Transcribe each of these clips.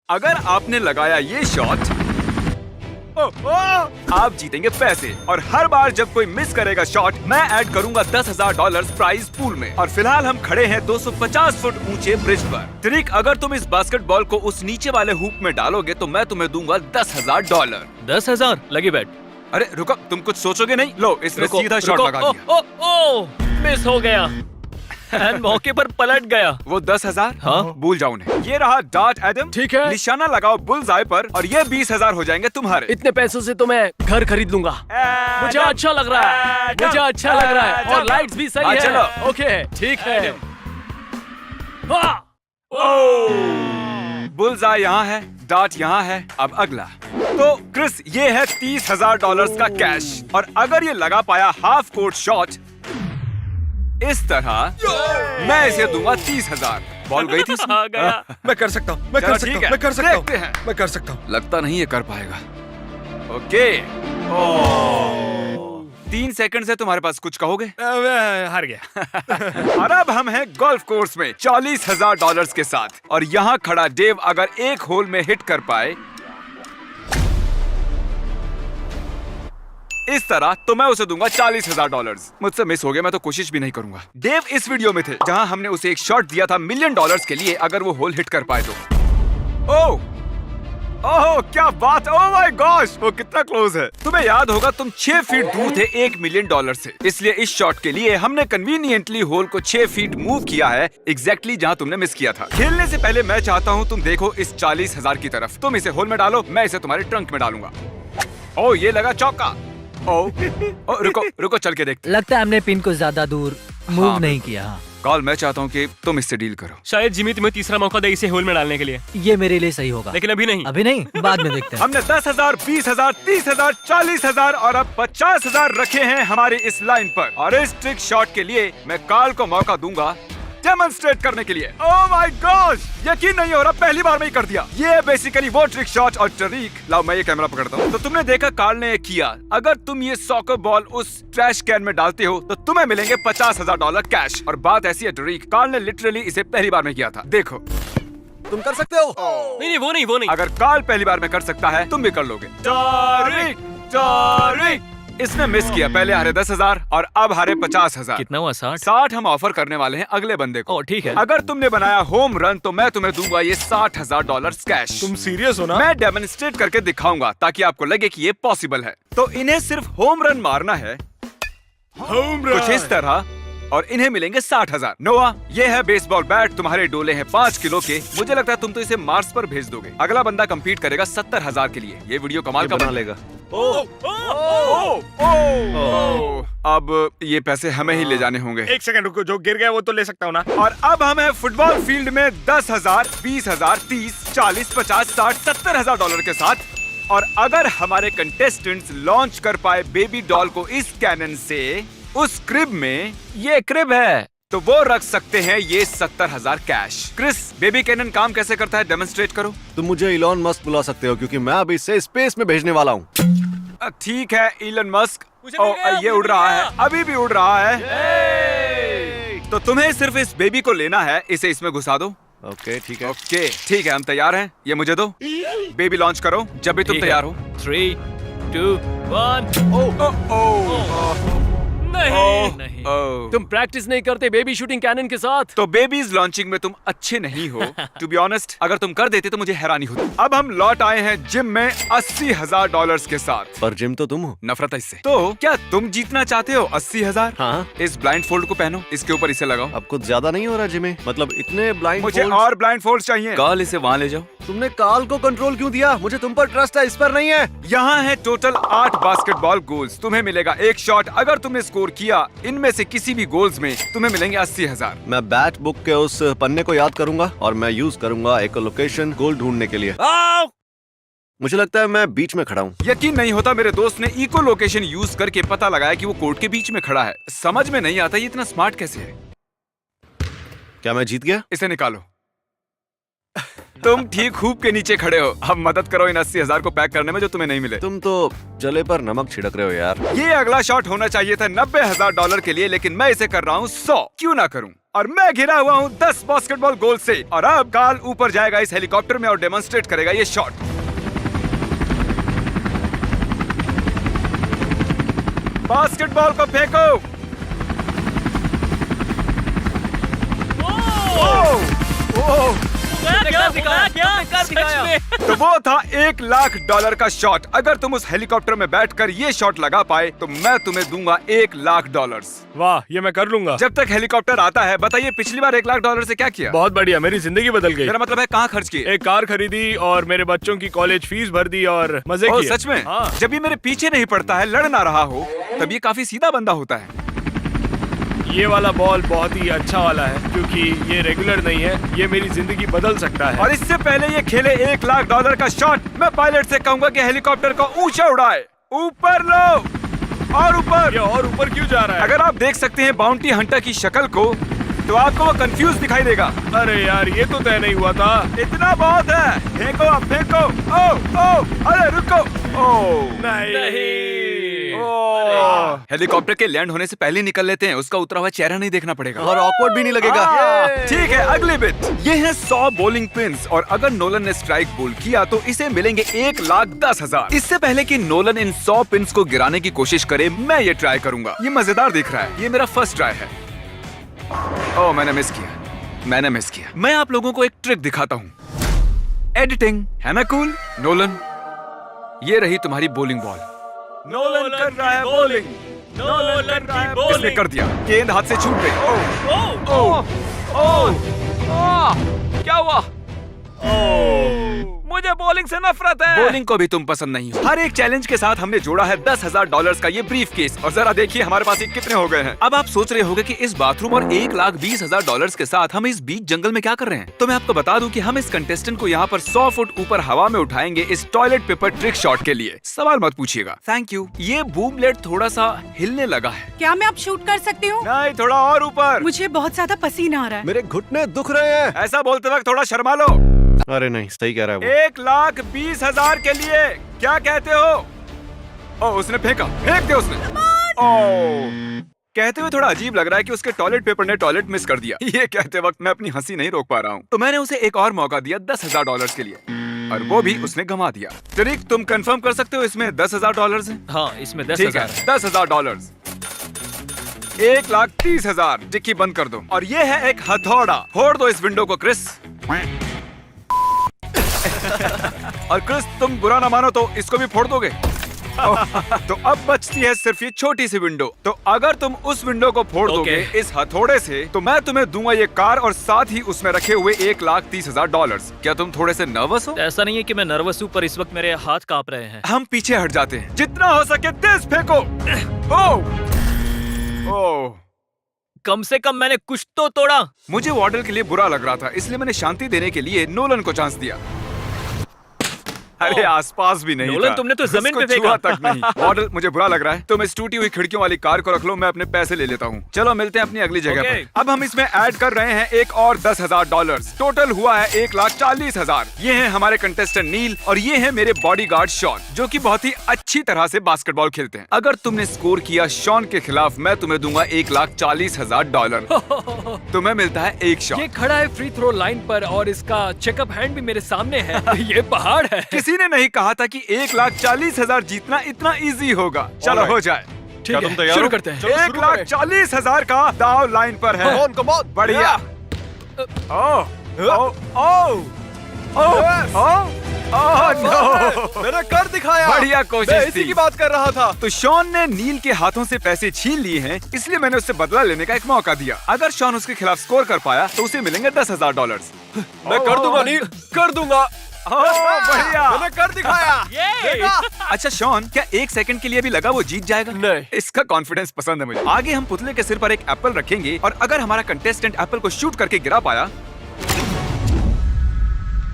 अगर आपने लगाया ये शॉट आप जीतेंगे पैसे और हर बार जब कोई मिस करेगा शॉट मैं ऐड करूंगा $10,000 प्राइज पूल में। और फिलहाल हम खड़े हैं 250 फुट ऊंचे ब्रिज पर। तरीक, अगर तुम इस बास्केटबॉल को उस नीचे वाले हुप में डालोगे तो मैं तुम्हें दूंगा $10,000। 10,000 लगी बैट। अरे रुको, तुम कुछ सोचोगे नहीं? लो, इसने सीधा शॉट लगा दिया। ओ, मिस हो गया एंड मौके पर पलट गया। वो 10,000? हाँ। भूल जाओ उन्हें। ये रहा डार्ट एडम। ठीक है। निशाना लगाओ बुल्स आई पर और ये 20,000 हो जाएंगे तुम्हारे। इतने पैसों से तो मैं घर खरीद लूंगा। मुझे अच्छा लग रहा है, मुझे अच्छा लग रहा है और लाइट्स भी सही है। चलो। ओके, ठीक है। बुल्स आई यहाँ है, डार्ट यहाँ है। अब अगला। तो क्रिस, ये है $30,000 का कैश और अगर ये लगा पाया हाफ कोर्ट शॉट इस तरह मैं इसे दूंगा 30,000। बॉल गई थी इसमें? आ गया। मैं कर सकता हूँ, मैं चलो, कर ठीक सकता है। हूँ, मैं कर सकता हूँ, देखते हैं। मैं कर सकता हूँ। लगता नहीं ये कर पाएगा। ओके। 3 सेकंड से तुम्हारे पास कुछ कहोगे? मैं हार गया। और अब हम हैं गोल्फ कोर्स में $40,000 के साथ और यहाँ खड़ा डेव अगर एक होल में हिट कर पाए इस तरह तो मैं उसे दूंगा $40,000। मुझसे मिस हो गया, मैं तो कोशिश भी नहीं करूंगा। डेव इस वीडियो में थे जहां हमने उसे एक शॉट दिया था $1 मिलियन के लिए अगर वो होल हिट कर पाए तो। ओह क्या बात, ओह माय गॉश, वो कितना क्लोज है। तुम्हें याद होगा तुम 6 फीट दूर थे $1 मिलियन से, इसलिए इस शॉट के लिए हमने कन्वीनियंटली होल को 6 फीट मूव किया है एग्जैक्टली जहां तुमने मिस किया था। खेलने से पहले मैं चाहता हूं तुम देखो इस 40,000 की तरफ। तुम इसे होल में डालो, मैं इसे तुम्हारे ट्रंक में डालूंगा। ओह ये लगा चौका। ओ, रुको चल के देखते। लगता है हमने पिन को ज्यादा दूर मूव हाँ, नहीं किया। कॉल, मैं चाहता हूँ कि तुम इससे डील करो। शायद जिमी तुम्हें तीसरा मौका दे इसे होल में डालने के लिए, ये मेरे लिए सही होगा। लेकिन अभी नहीं। अभी नहीं, बाद में देखते हैं। हमने 10,000, 20,000, 30,000, 40,000 और अब 50,000 रखे हैं हमारी इस लाइन पर। और इस ट्रिक शॉट के लिए मैं कॉल को मौका दूंगा डेमोन्स्ट्रेट करने के लिए। ओह माय गॉड, यकीन नहीं हो रहा, पहली बार में ही कर दिया। ये बेसिकली वो ट्रिक शॉट। और तरीक, लाओ मैं ये कैमरा पकड़ता हूँ। तो तुमने देखा कार्ल ने ये किया। अगर तुम ये सॉकर बॉल उस ट्रैश कैन में डालते हो तो तुम्हें मिलेंगे $50,000 कैश। और बात ऐसी है तरीक, कार्ल ने लिटरली इसे पहली बार में किया था। देखो, तुम कर सकते हो। नहीं, वो नहीं। अगर कार्ल पहली बार में कर सकता है तुम भी कर लोगे। तरीक इसने मिस किया। पहले हारे 10,000 और अब हारे 50,000। कितना हुआ? 60? 60 हम ऑफर करने वाले हैं अगले बंदे को। ओह, ठीक है। अगर तुमने बनाया होम रन तो मैं तुम्हें दूंगा ये $60,000 कैश। तुम सीरियस हो ना? मैं डेमोन्स्ट्रेट करके दिखाऊंगा ताकि आपको लगे कि ये पॉसिबल है। तो इन्हें सिर्फ होम रन मारना है, कुछ इस तरह, और इन्हें मिलेंगे 60,000। नोआ, ये है बेसबॉल बैट, तुम्हारे डोले हैं 5 किलो के। मुझे लगता है तुम तो इसे मार्स पर भेज दोगे। अगला बंदा compete करेगा 70,000 के लिए। ये वीडियो कमाल का बना बन लेगा। अब ये पैसे हमें ही ले जाने होंगे। एक सेकंड रुको, जो गिर गया वो तो ले सकता हूँ ना। और अब हम हैं फुटबॉल फील्ड में 10,000, 20,000, 30, 40, 50, 60, $70,000 के साथ। और अगर हमारे कंटेस्टेंट्स लॉन्च कर पाए बेबी डॉल को इस कैनन से उस क्रिब में, ये क्रिब है, तो वो रख सकते हैं ये 70,000 कैश। क्रिस, बेबी कैनन काम कैसे करता है डेमोन्स्ट्रेट करो। तुम मुझे इलॉन मस्क बुला सकते हो क्योंकि मैं अभी इसे स्पेस में भेजने वाला हूँ। ठीक है इलन मस्क। मुझे मिल गया, ये मुझे उड़ मिल रहा गया। है, अभी भी उड़ रहा है। तो तुम्हें सिर्फ इस बेबी को लेना है, इसे इसमें घुसा दो। ओके ठीक है। ओके ठीक है, हम तैयार हैं। ये मुझे दो। बेबी लॉन्च करो जब भी तुम ठीक है। तैयार हो। 3, 2, 1। नहीं। तुम प्रैक्टिस नहीं करते बेबी शूटिंग कैनन के साथ? तो बेबीज लॉन्चिंग में तुम अच्छे नहीं हो। टू बी ऑनेस्ट, अगर तुम कर देते तो मुझे हैरानी होती। अब हम लौट आए हैं जिम में $80,000 के साथ। पर जिम तो तुम हो। नफरत है इससे। तो क्या तुम जीतना चाहते हो 80,000? हाँ। इस ब्लाइंड फोल्ड को पहनो, इसके ऊपर इसे लगाओ। अब कुछ ज्यादा नहीं हो रहा जिमी? मतलब इतने ब्लाइंड मुझे और ब्लाइंड फोल्ड चाहिए। कॉल, इसे वहाँ ले जाओ। तुमने काल को कंट्रोल क्यों दिया? मुझे तुम पर ट्रस्ट है, इस पर नहीं है। यहाँ है टोटल 8 बास्केटबॉल गोल्स। तुम्हें मिलेगा एक शॉट। अगर तुमने स्कोर किया इनमें से किसी भी गोल्स में तुम्हें मिलेंगे 80,000। मैं बैट बुक के उस पन्ने को याद करूंगा और मैं यूज करूंगा एक लोकेशन गोल ढूंढने के लिए। मुझे लगता है मैं बीच में खड़ा हूँ। यकीन नहीं होता, मेरे दोस्त ने इको लोकेशन यूज करके पता लगाया कि वो कोर्ट के बीच में खड़ा है। समझ में नहीं आता ये इतना स्मार्ट कैसे है। क्या मैं जीत गया? इसे निकालो। तुम ठीक खूब के नीचे खड़े हो। अब मदद करो इन 80,000 को पैक करने में जो तुम्हें नहीं मिले। तुम तो जले पर नमक छिड़क रहे हो यार। ये अगला शॉट होना चाहिए था $90,000 के लिए, लेकिन मैं इसे कर रहा हूँ 100। क्यों ना करूँ? और मैं घिरा हुआ हूँ 10 बास्केटबॉल गोल से। और अब कार्ल ऊपर जाएगा इस हेलीकॉप्टर में और डेमोन्स्ट्रेट करेगा ये शॉट। बास्केटबॉल को फेंको। तो वो था $1 लाख का शॉट। अगर तुम उस हेलीकॉप्टर में बैठकर ये शॉट लगा पाए तो मैं तुम्हें दूंगा $1 लाख। वाह, ये मैं कर लूंगा। जब तक हेलीकॉप्टर आता है बताइए पिछली बार $1 लाख से क्या किया? बहुत बढ़िया, मेरी जिंदगी बदल गई। मेरा मतलब है कहाँ खर्च किए? एक कार खरीदी और मेरे बच्चों की कॉलेज फीस भर दी और मजे किए। सच में? हाँ। जब ये मेरे पीछे नहीं पड़ता है, लड़ ना रहा हो, तब ये काफी सीधा बंदा होता है। ये वाला बॉल बहुत ही अच्छा वाला है क्योंकि ये रेगुलर नहीं है, ये मेरी जिंदगी बदल सकता है। और इससे पहले ये खेले $1 लाख का शॉट, मैं पायलट से कहूंगा कि हेलीकॉप्टर को ऊंचा उड़ाए। ऊपर लो और ऊपर। ये और ऊपर क्यों जा रहा है? अगर आप देख सकते हैं बाउंटी हंटर की शक्ल को तो आपको वो कंफ्यूज दिखाई देगा। अरे यार, ये तो तय नहीं हुआ था। इतना बहुत है। फेंको अब फेंको। ओ अरे रुको। नहीं। हेलीकॉप्टर के लैंड होने से पहले निकल लेते हैं, उसका उतरा हुआ चेहरा नहीं देखना पड़ेगा और ऑकवर्ड भी नहीं लगेगा। ठीक है, अगली बिट। ये है 100 बॉलिंग पिन्स और अगर नोलन ने स्ट्राइक बोल किया तो इसे मिलेंगे $1,10,000। इससे पहले कि नोलन इन 100 पिन्स को गिराने की कोशिश करे, मैं ये ट्राई करूंगा। ये मजेदार दिख रहा है। ये मेरा फर्स्ट ट्राई है। ओह, मैंने मिस किया। मैं आप लोगों को एक ट्रिक दिखाता हूँ। एडिटिंग है ना कूल? नोलन, ये रही तुम्हारी बॉलिंग बॉल। नोलन कर रहा है बॉलिंग। नोलन की बॉलिंग। इसने कर दिया। गेंद हाथ से छूट गई। क्या हुआ? मुझे बॉलिंग से नफरत है। बॉलिंग को भी तुम पसंद नहीं हो। हर एक चैलेंज के साथ हमने जोड़ा है $10,000 का ये ब्रीफ केस और जरा देखिए हमारे पास ये कितने हो गए हैं। अब आप सोच रहे होंगे कि इस बाथरूम और $1,20,000 के साथ हम इस बीच जंगल में क्या कर रहे हैं? तो मैं आपको बता दूं कि हम इस कंटेस्टेंट को यहाँ पर 100 फुट ऊपर हवा में उठाएंगे इस टॉयलेट पेपर ट्रिक शॉट के लिए। सवाल मत पूछिएगा। Thank you. ये बूम ब्लेड थोड़ा सा हिलने लगा है। क्या मैं अब शूट कर सकती हूँ? नहीं, थोड़ा और ऊपर। मुझे बहुत ज्यादा पसीना आ रहा है। मेरे घुटने दुख रहे हैं। ऐसा बोलते वक्त थोड़ा शर्मा लो। अरे नहीं, सही कह रहा है वो। $1,20,000 के लिए क्या कहते हो? उसने फेंक दिया उसने। कहते हुए थोड़ा अजीब लग रहा है कि उसके टॉयलेट पेपर ने टॉयलेट मिस कर दिया। ये कहते वक्त मैं अपनी हंसी नहीं रोक पा रहा हूँ। तो मैंने उसे एक और मौका दिया $10,000 के लिए और वो भी उसने गंवा दिया। तरीक, तुम कंफर्म कर सकते हो इसमें $10,000 है? हाँ, इसमें ठीक है, 10,000 $10,000। $1,30,000। डिक्की बंद कर दो। और ये है एक हथौड़ा। फोड़ दो इस विंडो को क्रिस। और क्रिस, तुम बुरा ना मानो तो इसको भी फोड़ दोगे। तो अब बचती है सिर्फ ये छोटी सी विंडो। तो अगर तुम उस विंडो को फोड़ दोगे इस हथौड़े से तो मैं तुम्हें दूंगा ये कार और साथ ही उसमें रखे हुए $1,30,000। क्या तुम थोड़े से नर्वस हो? ऐसा नहीं है कि मैं नर्वस हूँ, पर इस वक्त मेरे हाथ कांप रहे हैं। हम पीछे हट जाते हैं। जितना हो सके तेज फेंको। ओह, कम से कम मैंने कुछ तो तोड़ा। मुझे वार्डल के लिए बुरा लग रहा था, इसलिए मैंने शांति देने के लिए नोलन को चांस दिया। अरे आसपास भी नहीं नोलन, था। तुमने तो जमीन पे उसको फेंका। छुआ तक नहीं। वार्डल, मुझे बुरा लग रहा है। तुम इस टूटी हुई खिड़कियों वाली कार को रख लो, मैं अपने पैसे ले लेता हूँ। चलो मिलते हैं अपनी अगली जगह Okay. पर। अब हम इसमें ऐड कर रहे हैं एक और $10,000। टोटल हुआ है $1,40,000। ये है हमारे कंटेस्टेंट नील और ये है मेरे बॉडीगार्ड शॉन, जो कि बहुत ही अच्छी तरह से बास्केटबॉल खेलते हैं। अगर तुमने स्कोर किया शॉन के खिलाफ, मैं तुम्हें दूंगा $1,40,000। तुम्हें मिलता है एक शॉट। ये खड़ा है फ्री थ्रो लाइन पर और इसका चेकअप हैंड भी मेरे सामने है। ये पहाड़ है। किसी ने नहीं कहा था कि $1,40,000 जीतना इतना इजी होगा। चलो हो जाए। ठीक है, शुरू करते हैं। 1,40,000 का दाव लाइन पर है। बढ़िया। मैंने कर दिखाया। बढ़िया कोशिश इसी थी। की बात कर रहा था। तो शॉन ने नील के हाथों से पैसे छीन लिए हैं, इसलिए मैंने उससे बदला लेने का एक मौका दिया। अगर शॉन उसके खिलाफ स्कोर कर पाया तो उसे मिलेंगे $10,000। मैं कर दूंगा नील, कर दूंगा। बढ़िया। मैंने कर दिखाया। देखा? अच्छा शॉन, क्या 1 सेकंड के लिए भी लगा वो जीत जाएगा? नहीं। इसका कॉन्फिडेंस पसंद है मुझे। आगे हम पुतले के सिर पर एक एप्पल रखेंगे और अगर हमारा कंटेस्टेंट एप्पल को शूट करके गिरा पाया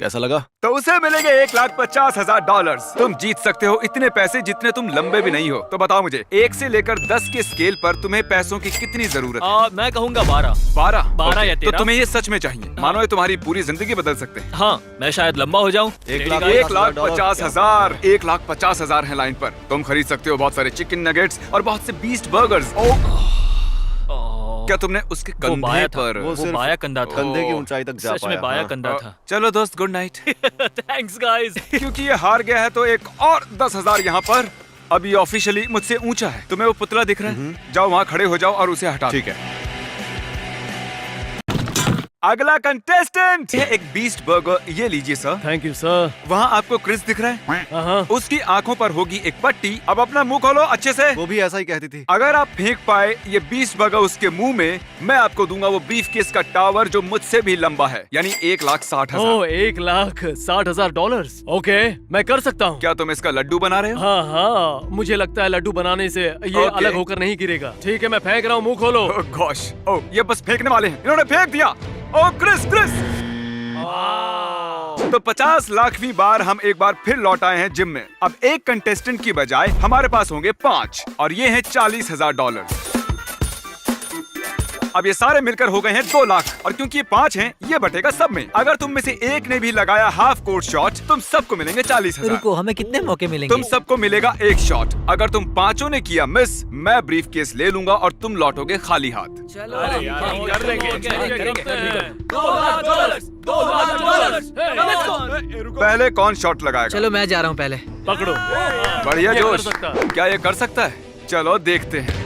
कैसा लगा? तो उसे मिलेंगे $1,50,000। तुम जीत सकते हो इतने पैसे जितने तुम लंबे भी नहीं हो। तो बताओ मुझे 1 से लेकर 10 के स्केल पर तुम्हें पैसों की कितनी जरूरत है? मैं कहूंगा 12। 12 12 या 13। तो तुम्हें ये सच में चाहिए? मानो ये तुम्हारी पूरी जिंदगी बदल सकते हैं। हाँ, मैं शायद लंबा हो जाऊँ। 1,50,000 1,50,000 है लाइन पर। तुम खरीद सकते हो बहुत सारे चिकन नगेट्स और बहुत से बीस्ट बर्गर्स। क्या तुमने उसके कंधे पर? वो सिर्फ बाया कंधा था। कंधे की ऊंचाई तक जा सच पाया। में बाया हाँ। कंधा था। चलो दोस्त, गुड नाइट। Thanks guys. क्योंकि ये हार गया है तो एक और 10,000 यहाँ पर। अब ये ऑफिशियली मुझसे ऊंचा है। तुम्हें वो पुतला दिख रहा है? जाओ वहाँ खड़े हो जाओ और उसे हटा दो। ठीक है। अगला कंटेस्टेंट ये एक बीस्ट बर्गर। ये लीजिए सर। Thank you sir. वहाँ आपको क्रिस दिख रहा है? हाँ। उसकी आंखों पर होगी एक पट्टी। अब अपना मुंह खोलो अच्छे से। वो भी ऐसा ही कहती थी। अगर आप फेंक पाए ये बीस्ट बर्गर उसके मुंह में, मैं आपको दूंगा वो बीफ केस का टावर जो मुझसे भी लंबा है, यानी $1,60,000। ओह, $1,60,000। ओके, मैं कर सकता हूँ। क्या तुम इसका लड्डू बना रहे हो? हाँ हाँ, मुझे लगता है लड्डू बनाने से ये ओके। अलग होकर नहीं गिरेगा। ठीक है, मैं फेंक रहा हूँ, मुंह खोलो। ओह गॉश, ओह ये बस फेंकने वाले हैं। इन्होंने फेंक दिया। ओह क्रिस क्रिस। तो 50 लाखवीं बार हम एक बार फिर लौट आए हैं जिम में। अब एक कंटेस्टेंट की बजाय हमारे पास होंगे 5 और ये हैं $40,000। अब ये सारे मिलकर हो गए हैं 2 लाख और क्योंकि ये 5 हैं, ये बटेगा सब में। अगर तुम में से एक ने भी लगाया हाफ कोर्ट शॉट, तुम सबको मिलेंगे 40,000। रुको, हमें कितने मौके मिलेंगे? तुम सबको मिलेगा एक शॉट। अगर तुम 5 ने किया मिस, मैं ब्रीफ केस ले लूंगा और तुम लौटोगे खाली हाथ। पहले कौन शॉट लगाएगा? चलो मैं जा रहा हूँ पहले। पकड़ो। बढ़िया ये कर जोश। सकता है। क्या ये कर सकता है? चलो देखते हैं।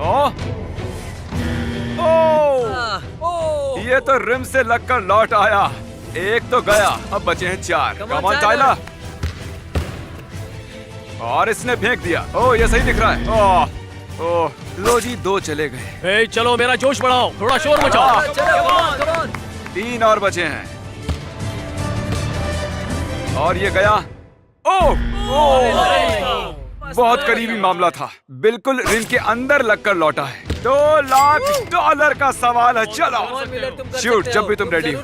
ओह ये तो रिम से लगकर लौट आया। एक तो गया, अब बचे हैं 4। Come on Tyler. और इसने फेंक दिया। ओह ये सही दिख रहा है। ओह लो जी, 2 चले गए। ए, चलो मेरा जोश बढ़ाओ, थोड़ा शोर मचाओ। 3 और बचे हैं। और ये गया। ओह बहुत करीबी मामला था। बिल्कुल रिंग के अंदर लगकर लौटा है। $2,00,000 का सवाल है। चलो शूट जब भी तुम रेडी हो।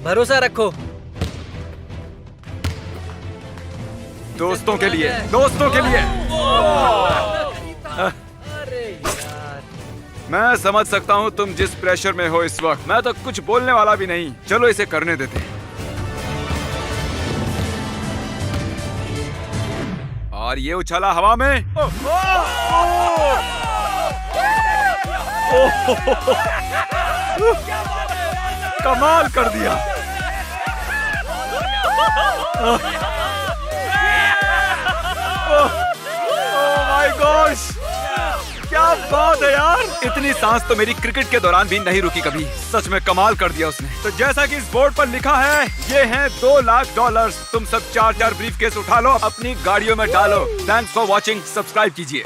भरोसा रखो। दोस्तों के लिए, दोस्तों के लिए। मैं समझ सकता हूँ तुम जिस प्रेशर में हो इस वक्त। मैं तो कुछ बोलने वाला भी नहीं। चलो इसे करने देते हैं। और ये उछला हवा में। कमाल कर दिया। माय गॉश, क्या बात है यार। इतनी सांस तो मेरी क्रिकेट के दौरान भी नहीं रुकी कभी। सच में कमाल कर दिया उसने। तो जैसा कि इस बोर्ड पर लिखा है, ये हैं $2,00,000। तुम सब 4 ब्रीफकेस उठा लो, अपनी गाड़ियों में डालो। Thanks for watching. सब्सक्राइब कीजिए।